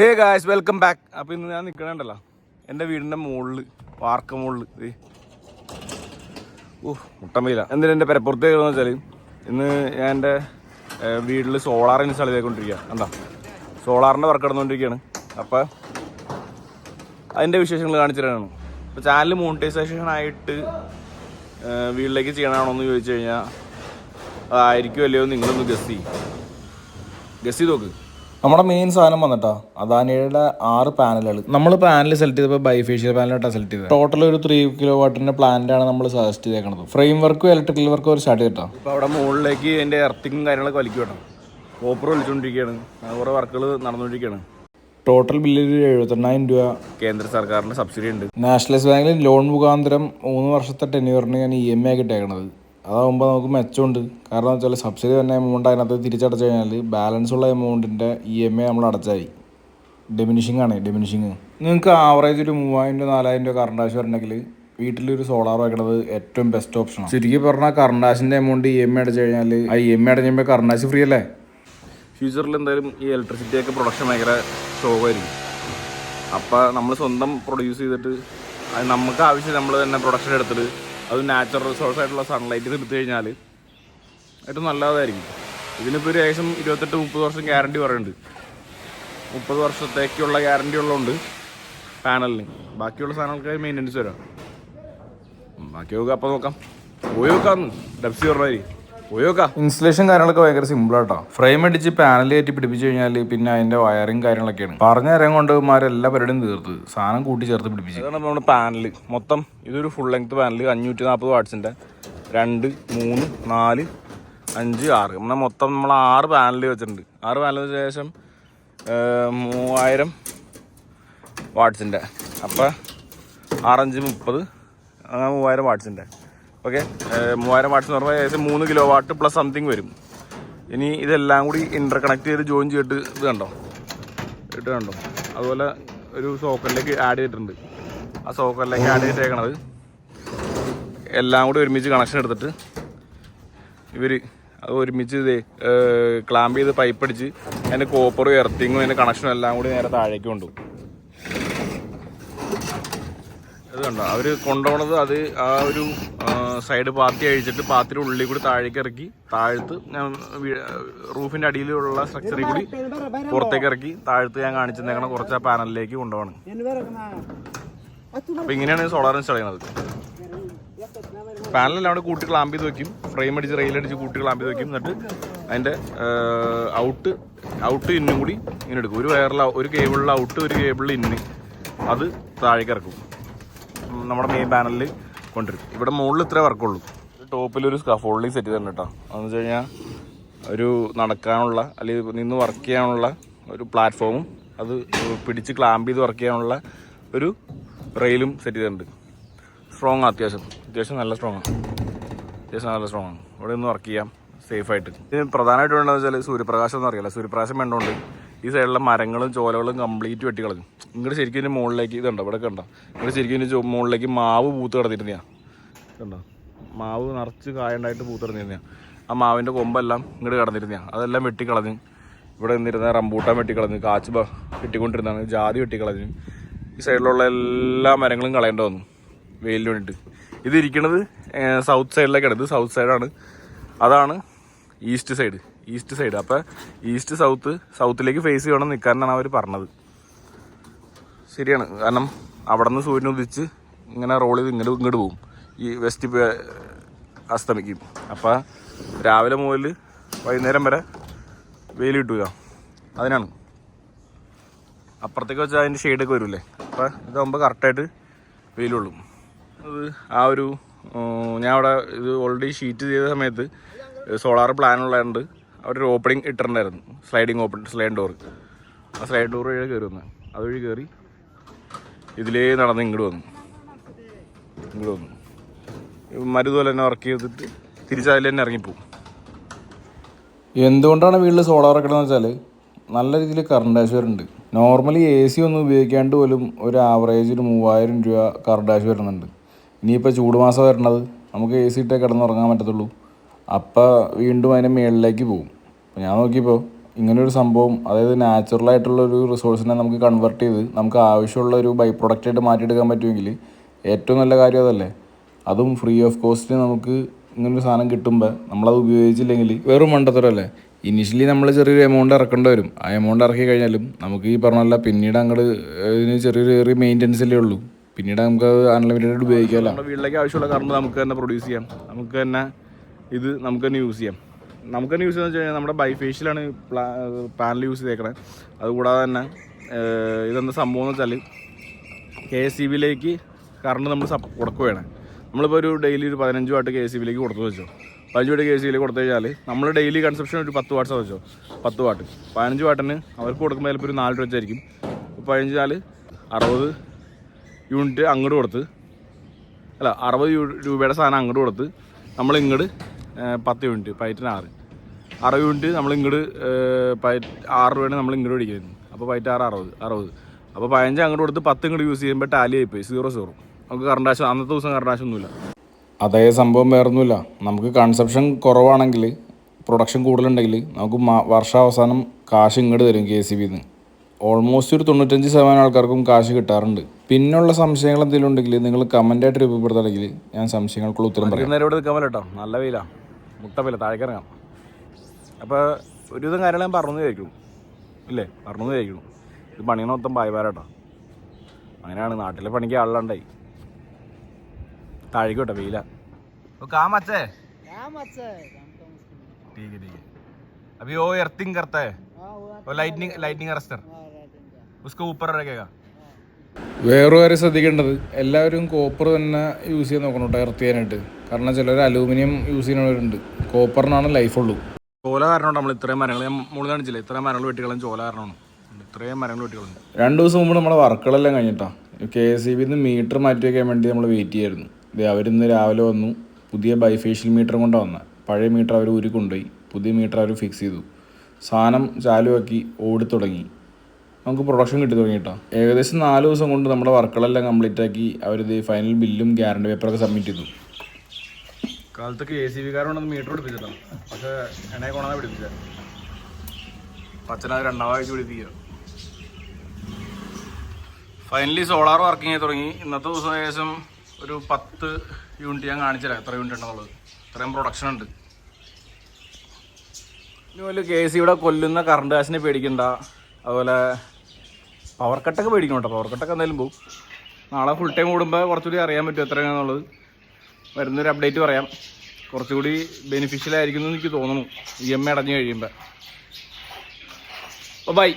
Hey guys, welcome back. അപ്പോൾ ഇന്ന് ഞാൻ നിൽക്കണുണ്ടല്ലോ എൻ്റെ വീടിൻ്റെ മുകളിൽ, വാർക്ക മുകളിൽ. മുട്ടമ്പയില്ല. എന്തിനാ എൻ്റെ പെരപ്പുറത്ത് കയറുന്നത് വെച്ചാൽ, ഇന്ന് ഞാൻ എൻ്റെ വീട്ടിൽ സോളാർ ഇൻസ്റ്റാൾ ചെയ്തുകൊണ്ടിരിക്കുക. എന്താ സോളാറിൻ്റെ വർക്ക് നടന്നുകൊണ്ടിരിക്കുകയാണ്. അപ്പോൾ അതിൻ്റെ വിശേഷങ്ങൾ കാണിച്ചു തരാനാണ്. അപ്പോൾ ചാനൽ മോണിറ്റൈസേഷൻ ആയിട്ട് വീട്ടിലേക്ക് ചെയ്യണമാണോ എന്ന് ചോദിച്ചു കഴിഞ്ഞാൽ അതായിരിക്കും അല്ലയോ നിങ്ങളൊന്ന് ഗസ് ചെയ്ത് നോക്ക്. നമ്മുടെ മെയിൻ സാധനം വന്നിട്ടാ അദാനിയുടെ 6 പാനലുകൾ. നമ്മൾ പാനൽ സെലക്ട് ചെയ്തപ്പോൾ ബൈഫേഷ്യൽ പാനലായിട്ടാണ് സെലക്ട് ചെയ്തത്. ടോട്ടൽ ഒരു 3 കിലോവാട്ടിന്റെ പ്ലാന്റാണ് നമ്മൾ സജസ്റ്റ് ചെയ്തേക്കുന്നത്. ഫ്രെയിം വർക്കും ഇലക്ട്രിക്കൽ വർക്കും ഒരു സ്റ്റാർട്ട് ചെയ്തിട്ടാ. ഇപ്പോൾ അവിടെ മുകളിലേക്ക് എൻ്റെ എർത്തിങ്ങും കാര്യങ്ങളൊക്കെ വലിക്കും കേട്ടോ. കോപ്പർ വലിച്ചുകൊണ്ടിരിക്കുകയാണ്. കുറേ വർക്കുകൾ നടന്നുകൊണ്ടിരിക്കുകയാണ്. ടോട്ടൽ ബില്ല് 78,000 രൂപ കേന്ദ്ര സർക്കാരിൻ്റെ സബ്സിഡി ഉണ്ട്. നാഷണലൈസ് ബാങ്കിൽ ലോൺ മുഖാന്തരം 3 വർഷത്തെ ടെന്യൂറിന് ഞാൻ EMI ആക്കി ഇട്ടേക്കണത്. അതാകുമ്പോൾ നമുക്ക് മെച്ചമുണ്ട്. കാരണം എന്ന് വെച്ചാൽ സബ്സിഡി തന്നെ എമൗണ്ട് അതിനകത്ത് തിരിച്ചടച്ചു കഴിഞ്ഞാൽ ബാലൻസ് ഉള്ള എമൗണ്ടിൻ്റെ EMI നമ്മൾ അടച്ചായി. ഡെമിനിഷിംഗ് ആണ്. നിങ്ങൾക്ക് ആവറേജ് ഒരു 3,000-4,000 രൂപ കറണ്ട് ആവശ്യം വരണമെങ്കിൽ വീട്ടിലൊരു സോളാർ വയ്ക്കുന്നത് ഏറ്റവും ബെസ്റ്റ് ഓപ്ഷനാണ്. ശരിക്കും പറഞ്ഞാൽ കറണ്ട് ആശിൻ്റെ എമൗണ്ട് EMI അടച്ചു കഴിഞ്ഞാൽ ആ EMI അടഞ്ഞുമ്പോൾ കറണ്ട് ആശ് ഫ്രീ അല്ലേ. ഫ്യൂച്ചറിൽ എന്തായാലും ഈ ഇലക്ട്രിസിറ്റിയൊക്കെ പ്രൊഡക്ഷൻ ഭയങ്കര ഷോവായിരിക്കും. അപ്പോൾ നമ്മൾ സ്വന്തം പ്രൊഡ്യൂസ് ചെയ്തിട്ട് അത് നമുക്ക് ആവശ്യം നമ്മൾ തന്നെ പ്രൊഡക്ഷൻ എടുത്തിട്ട് അത് നാച്ചുറൽ റിസോഴ്സ് ആയിട്ടുള്ള സൺലൈറ്റിൽ എടുത്തു കഴിഞ്ഞാൽ ഏറ്റവും നല്ലതായിരിക്കും. ഇതിനിപ്പോൾ ഒരു ഏകദേശം 28-30 വർഷം ഗ്യാരണ്ടി പറയുന്നുണ്ട്. 30 വർഷത്തേക്കുള്ള ഗ്യാരണ്ടി ഉള്ളതുകൊണ്ട് പാനലിന്. ബാക്കിയുള്ള സാധനങ്ങൾക്ക് മെയിൻ്റനൻസ് വരാം. ബാക്കി നോക്കാം. അപ്പോൾ നോക്കാം. പോയി നോക്കാമെന്ന് ഡെപ്സി പറഞ്ഞാൽ പോയി നോക്കാം. ഇൻസ്റ്റലേഷൻ കാര്യങ്ങളൊക്കെ ഭയങ്കര സിമ്പിളാട്ടോ. ഫ്രെയിം അടിച്ച് പാനൽ കയറ്റി പിടിപ്പിച്ച് കഴിഞ്ഞാൽ പിന്നെ അതിൻ്റെ വയറിങ് കാര്യങ്ങളൊക്കെയാണ്. പറഞ്ഞ നേരം കൊണ്ട് എല്ലാ പരിപാടിയും തീർത്ത് സാധനം കൂട്ടി ചേർത്ത് പിടിപ്പിച്ചു. അതാണ് നമ്മുടെ പാനൽ. മൊത്തം ഇതൊരു ഫുൾ ലെങ്ത് പാനൽ 540 വാട്ട്സിൻ്റെ 2, 3, 4, 5, 6 നമ്മൾ മൊത്തം 6 പാനൽ വെച്ചിട്ടുണ്ട്. 6 പാനലിന് ശേഷം 3000 വാട്ട്സിൻ്റെ. അപ്പോൾ 6×5 30, അങ്ങനെ 3000 വാട്ട്സിൻ്റെ. ഓക്കെ, 3000 വാട്ട്സ് എന്ന് പറയുമ്പോൾ ഏകദേശം 3 കിലോ വാട്ട് പ്ലസ് സംതിങ് വരും. ഇനി ഇതെല്ലാം കൂടി ഇൻ്റർ കണക്ട് ചെയ്ത് ജോയിൻ ചെയ്തിട്ട് ഇത് കണ്ടോ. അതുപോലെ ഒരു സോക്കറ്റിലേക്ക് ആഡ് ചെയ്തിട്ടുണ്ട്. ആ സോക്കറ്റിലേക്ക് ആഡ് ചെയ്തേക്കണത് എല്ലാം കൂടി ഒരുമിച്ച് കണക്ഷൻ എടുത്തിട്ട് ഇവർ അത് ഒരുമിച്ച് ക്ലാമ്പ് ചെയ്ത് പൈപ്പ് അടിച്ച് അതിൻ്റെ കോപ്പറും എർത്തിങ്ങും അതിൻ്റെ കണക്ഷനും എല്ലാം കൂടി നേരെ താഴേക്ക് കൊണ്ടുപോകും. ഇത് കണ്ടോ, അവർ കൊണ്ടുപോകുന്നത് അത് ആ ഒരു സൈഡ് പാത്തി അഴിച്ചിട്ട് പാത്തിയുടെ ഉള്ളിൽ കൂടി താഴേക്ക് ഇറക്കി താഴത്ത് ഞാൻ റൂഫിൻ്റെ അടിയിലുള്ള സ്ട്രക്ചറിൽ കൂടി പുറത്തേക്ക് ഇറക്കി താഴത്ത് ഞാൻ കാണിച്ചു തന്നേക്കണ കുറച്ച് ആ പാനലിലേക്ക് കൊണ്ടുപോകണം. അപ്പോൾ ഇങ്ങനെയാണ് സോളാർ ഇൻസ്റ്റാൾ ചെയ്യുന്നത്. പാനലെല്ലാം കൂടെ കൂട്ടി ക്ലാമ്പ് ചെയ്ത് വെക്കും. ഫ്രെയിം അടിച്ച് റെയിലടിച്ച് കൂട്ടി ക്ലാമ്പ് ചെയ്ത് വെക്കും. എന്നിട്ട് അതിൻ്റെ ഔട്ട് ഇന്നും കൂടി ഇങ്ങനെ എടുക്കും. ഒരു വയറിൽ ഒരു കേബിളിൽ ഔട്ട്, ഒരു കേബിളിൽ ഇന്ന് അത് താഴേക്ക് ഇറക്കും. നമ്മുടെ മെയിൻ പാനലിൽ കൊണ്ടുവരും. ഇവിടെ മുകളിൽ ഇത്രേ വർക്കുള്ളൂ. ടോപ്പിലൊരു സ്കഫോൾഡിങ് സെറ്റ് ചെയ്തിട്ടുണ്ട് കേട്ടോ. അതെന്ന് വെച്ച് കഴിഞ്ഞാൽ ഒരു നടക്കാനുള്ള അല്ലെങ്കിൽ നിന്ന് വർക്ക് ചെയ്യാനുള്ള ഒരു പ്ലാറ്റ്ഫോമും അത് പിടിച്ച് ക്ലാമ്പ് ചെയ്ത് വർക്ക് ചെയ്യാനുള്ള ഒരു റെയിലും സെറ്റ് ചെയ്തിട്ടുണ്ട്. സ്ട്രോങ് അത്യാവശ്യം നല്ല സ്ട്രോങ് ആണ്. ഇവിടെ നിന്ന് വർക്ക് ചെയ്യാം സേഫായിട്ട്. ഇത് പ്രധാനമായിട്ട് വേണ്ടതെന്ന് വെച്ചാൽ സൂര്യപ്രകാശം ഒന്നും അറിയില്ല. സൂര്യപ്രകാശം വേണ്ടതുകൊണ്ട് ഈ സൈഡിലെ മരങ്ങളും ചോലകളും കംപ്ലീറ്റ് വെട്ടിക്കളഞ്ഞു. ഇങ്ങോട്ട് ശരിക്കും ഇതിൻ്റെ മുകളിലേക്ക് ഇതുണ്ടോ, ഇവിടെ കണ്ടോ, ഇങ്ങോട്ട് ശരിക്കും ഇതിൻ്റെ മുകളിലേക്ക് മാവ് പൂത്ത് കിടന്നിരുന്നതാണ്. കണ്ടോ, മാവ് നിറച്ച് കായുണ്ടായിട്ട് പൂത്ത് കിടന്നിരുന്നതാണ്. ആ മാവിൻ്റെ കൊമ്പെല്ലാം ഇങ്ങോട്ട് കിടന്നിരുന്നതാണ്. അതെല്ലാം വെട്ടിക്കളഞ്ഞ് ഇവിടെ നിന്നിരുന്ന റംബൂട്ടാൻ വെട്ടിക്കളഞ്ഞ്, കാച്ച് വെട്ടിക്കൊണ്ടിരുന്നതാണ്, ജാതി വെട്ടിക്കളഞ്ഞ് ഈ സൈഡിലുള്ള എല്ലാ മരങ്ങളും കളയേണ്ടി വന്നു വെയിലിന് വേണ്ടിയിട്ട്. ഇത് ഇരിക്കുന്നത് സൗത്ത് സൈഡിലേക്കാണ്. ഇത് സൗത്ത് സൈഡാണ്. അതാണ് ഈസ്റ്റ് സൈഡ്. അപ്പോൾ ഈസ്റ്റ് സൗത്തിലേക്ക് ഫേസ് ചെയ്യണം നിൽക്കാനാണ് അവർ പറഞ്ഞത്. ശരിയാണ്. കാരണം അവിടെ നിന്ന് സൂര്യൻ ഉദിച്ച് ഇങ്ങനെ റോൾ ചെയ്ത് ഇങ്ങോട്ട് പോകും. ഈ വെസ്റ്റ് അസ്തമിക്കും. അപ്പോൾ രാവിലെ മുതൽ വൈകുന്നേരം വരെ വെയിൽ കിട്ടുക. അതിനാണ്. അപ്പുറത്തേക്ക് വെച്ചാൽ അതിൻ്റെ ഷെയ്ഡൊക്കെ വരില്ലേ. അപ്പോൾ ഇതാകുമ്പോൾ കറക്റ്റായിട്ട് വെയിലുള്ളൂ. അത് ആ ഒരു ഞാൻ അവിടെ ഇത് ഓൾറെഡി ഷീറ്റ് ചെയ്ത സമയത്ത് സോളാർ പ്ലാനുള്ളതുകൊണ്ട് അവരൊരു ഓപ്പണിങ് ഇട്ടിട്ടുണ്ടായിരുന്നു. Slide door. ആ സ്ലൈഡ് ഡോർ വഴി കയറി വന്നു. അതുവഴി കയറി ഇതിലേ നടന്ന് ഇങ്ങോട്ട് വന്നു. മരുതുപോലെ തന്നെ വർക്ക് ചെയ്തിട്ട് തിരിച്ചതിൽ തന്നെ ഇറങ്ങിപ്പോവും. എന്തുകൊണ്ടാണ് വീട്ടിൽ സോളാർ വെക്കണമെന്ന് വെച്ചാൽ നല്ല രീതിയിൽ കറണ്ട് ആവശ്യം വരുന്നുണ്ട്. നോർമലി AC ഒന്നും ഉപയോഗിക്കാണ്ട് പോലും ഒരു ആവറേജ് ഒരു 3000 രൂപ കറണ്ട് ആവശ്യം വരുന്നുണ്ട്. ഇനിയിപ്പോൾ ചൂട് മാസം വരണത് നമുക്ക് AC ഇട്ടേ കിടന്നുറങ്ങാൻ പറ്റത്തുള്ളൂ. അപ്പോൾ വീണ്ടും അതിൻ്റെ മുകളിലേക്ക് പോകും. അപ്പോൾ ഞാൻ നോക്കിയപ്പോൾ ഇങ്ങനൊരു സംഭവം, അതായത് നാച്ചുറലായിട്ടുള്ളൊരു റിസോഴ്സിനെ നമുക്ക് കൺവേർട്ട് ചെയ്ത് നമുക്ക് ആവശ്യമുള്ള ഒരു ബൈ പ്രൊഡക്റ്റായിട്ട് മാറ്റിയെടുക്കാൻ പറ്റുമെങ്കിൽ ഏറ്റവും നല്ല കാര്യം അതല്ലേ. അതും ഫ്രീ ഓഫ് കോസ്റ്റിന് നമുക്ക് ഇങ്ങനൊരു സാധനം കിട്ടുമ്പോൾ നമ്മളത് ഉപയോഗിച്ചില്ലെങ്കിൽ വെറും മണ്ടത്തരമല്ലേ. ഇനീഷ്യലി നമ്മൾ ചെറിയൊരു എമൗണ്ട് ഇറക്കേണ്ടി വരും. ആ എമൗണ്ട് ഇറക്കി കഴിഞ്ഞാലും നമുക്ക് ഈ പറഞ്ഞല്ല പിന്നീട് അങ്ങോട്ട് ഇതിന് ചെറിയ മെയിൻ്റെനൻസ് അല്ലേ ഉള്ളൂ. പിന്നീട് നമുക്ക് അത് അൺലിമിറ്റഡ് ഉപയോഗിക്കാമല്ലോ. നമ്മുടെ വീട്ടിലേക്ക് ആവശ്യമുള്ള കറണ്ട് നമുക്ക് തന്നെ പ്രൊഡ്യൂസ് ചെയ്യാം, നമുക്ക് തന്നെ ഇത് നമുക്ക് തന്നെ യൂസ് ചെയ്യാം. നമുക്ക് തന്നെ യൂസ് ചെയ്യുന്നത് വെച്ച് കഴിഞ്ഞാൽ നമ്മുടെ ബൈഫേഷ്യലാണ് പാനൽ യൂസ് ചെയ്തേക്കണേ. അതുകൂടാതെ തന്നെ ഇതെന്താ സംഭവം എന്ന് വെച്ചാൽ KSEBിലേക്ക് കറണ്ട് നമ്മൾ കൊടുക്കുകയാണ്. നമ്മളിപ്പോൾ ഒരു ഡെയിലി ഒരു 15 വാട്ട് KSEBിലേക്ക് കൊടുത്തു വെച്ചോ. 15 വാട്ട് KSEബിലേക്ക് കൊടുത്തു കഴിഞ്ഞാൽ നമ്മൾ ഡെയിലി കൺസപ്ഷൻ ഒരു 10 വാട്ട്സ് വെച്ചോ. 10 വാട്ട് 15 വാട്ടിന് അവർക്ക് കൊടുക്കുമ്പോൾ ചിലപ്പോൾ ഒരു 4 രൂപ വെച്ചായിരിക്കും. 15 60 യൂണിറ്റ് അങ്ങോട്ട് കൊടുത്ത്, അല്ല 60 രൂപയുടെ സാധനം അങ്ങോട്ട് കൊടുത്ത് നമ്മൾ ഇങ്ങോട്ട് 10 യൂണിറ്റ് 6 യൂണിറ്റ് നമ്മൾ ഇങ്ങോട്ട് 6 രൂപയാണ് നമ്മൾ ഇങ്ങോട്ട് മേടിക്കുന്നത്. അപ്പോൾ 60 അപ്പോൾ 15 അങ്ങോട്ട് കൊടുത്ത് 10 ഇങ്ങോട്ട് യൂസ് ചെയ്യുമ്പോൾ ടാലി ആയിപ്പോയി 0 നമുക്ക് കറണ്ട് ആവശ്യം അന്നത്തെ ദിവസം കറണ്ട് ആവശ്യമൊന്നുമില്ല. അതേ സംഭവം വേറൊന്നുമില്ല. നമുക്ക് കൺസപ്ഷൻ കുറവാണെങ്കിൽ പ്രൊഡക്ഷൻ കൂടുതലുണ്ടെങ്കിൽ നമുക്ക് വർഷാവസാനം കാശ് ഇങ്ങോട്ട് തരും KSEBിന്ന്. ഓൾമോസ്റ്റ് ഒരു 95% ആൾക്കാർക്കും കാശ് കിട്ടാറുണ്ട്. പിന്നുള്ള സംശയങ്ങൾ എന്തെങ്കിലും ഉണ്ടെങ്കിൽ നിങ്ങൾ കമൻ്റായിട്ട് രൂപപ്പെടുത്തുകയാണെങ്കിൽ ഞാൻ സംശയങ്ങൾക്കുള്ള ഉത്തരം പറയാം. ഇവിടെ നിൽക്കാൻ കേട്ടോ, നല്ല വെയിലാണ്, മുട്ടപ്പില്ല, താഴേക്കിറങ്ങാം. അപ്പോൾ ഒരുവിധം കാര്യങ്ങൾ ഞാൻ പറഞ്ഞു കഴിക്കണം ഇല്ലേ, പറഞ്ഞു കഴിക്കണം. ഇത് പണിയെന്ന് മൊത്തം പായ്പാരാട്ടോ. അങ്ങനെയാണ് നാട്ടിലെ പണിക്ക് ആളുണ്ടായി. ताड़ी को टबीला वो काम अच्छा है, काम अच्छा है, काम तो मुश्किल। ठीक है ठीक है। अभी वो अर्थिंग करता है वो लाइटनिंग अरेस्टर उसको ऊपर रखेगा। വേറൊരു കാര്യം ശ്രദ്ധിക്കേണ്ടത്, എല്ലാവരും കോപ്പർ തന്നെ യൂസ് ചെയ്യാൻ നോക്കണം കേട്ടോ എർത്ത് ചെയ്യാനായിട്ട്. കാരണം ചിലർ അലൂമിനിയം യൂസ് ചെയ്യുന്നവരുണ്ട്. കോപ്പറിനാണ് ലൈഫുള്ളൂ. ചോല കാരണമാണ് നമ്മൾ ഇത്രയും മരങ്ങൾ, ഞാൻ മുകളിൽ കാണിച്ചില്ല, ഇത്രയും മരങ്ങൾ വെട്ടിക്കളും ചോല കാരണമാണ്. ഇത്രയും മരങ്ങൾ വെട്ടിക്കളും. 2 ദിവസം മുമ്പ് നമ്മുടെ വർക്കുകളെല്ലാം കഴിഞ്ഞിട്ടാണ് KSEBിന്ന് മീറ്റർ മാറ്റി വയ്ക്കാൻ വേണ്ടി നമ്മൾ വെയിറ്റ് ചെയ്യായിരുന്നു. അവരിന്ന് രാവിലെ വന്നു, പുതിയ ബൈഫേഷ്യൽ മീറ്റർ കൊണ്ടാണ് വന്നത്. പഴയ മീറ്റർ അവർ ഊരി കൊണ്ടുപോയി, പുതിയ മീറ്റർ അവർ ഫിക്സ് ചെയ്തു. സാധനം ചാലുവാക്കി ഓടി തുടങ്ങി. നമുക്ക് പ്രൊഡക്ഷൻ കിട്ടി തുടങ്ങിയിട്ടാണ്. ഏകദേശം 4 ദിവസം കൊണ്ട് നമ്മുടെ വർക്കുകളെല്ലാം കംപ്ലീറ്റ് ആക്കി അവരിത് ഫൈനൽ ബില്ലും ഗ്യാരണ്ടി പേപ്പറൊക്കെ സബ്മിറ്റ് ചെയ്തു. കാലത്ത് KSEBിക്കാരോടൊന്ന് മീറ്റർ പിടിപ്പിച്ചിട്ടാണ്, പക്ഷേ എണ്ണയെ കൊണ്ടാണ് പിടിപ്പിച്ചത്. പച്ചനത് 2ാം ആഴ്ച പിടിപ്പിക്കുക. ഫൈനലി സോളാർ വർക്കിംഗ് ആയി തുടങ്ങി. ഇന്നത്തെ ദിവസം ഏകദേശം ഒരു 10 യൂണിറ്റ് ഞാൻ കാണിച്ചില്ല എത്ര യൂണിറ്റ് ഉണ്ടെന്നുള്ളത്. ഇത്രയും പ്രൊഡക്ഷൻ ഉണ്ട്. ഇതുപോലെ KSEബിയുടെ കൊല്ലുന്ന കറണ്ട് കാശിനെ പേടിക്കണ്ട. അതുപോലെ പവർ കട്ടൊക്കെ പേടിക്കണം കേട്ടോ. പവർ കട്ടൊക്കെ എന്തായാലും പോകും. നാളെ ഫുൾ ടൈം കൂടുമ്പോൾ കുറച്ചുകൂടി അറിയാൻ പറ്റും എത്രയാണെന്നുള്ളത്. വരുന്നൊരു അപ്ഡേറ്റ് പറയാം. കുറച്ചുകൂടി ബെനിഫിഷ്യൽ ആയിരിക്കും എന്ന് എനിക്ക് തോന്നുന്നു EMI അടഞ്ഞു കഴിയുമ്പോൾ. ബൈ.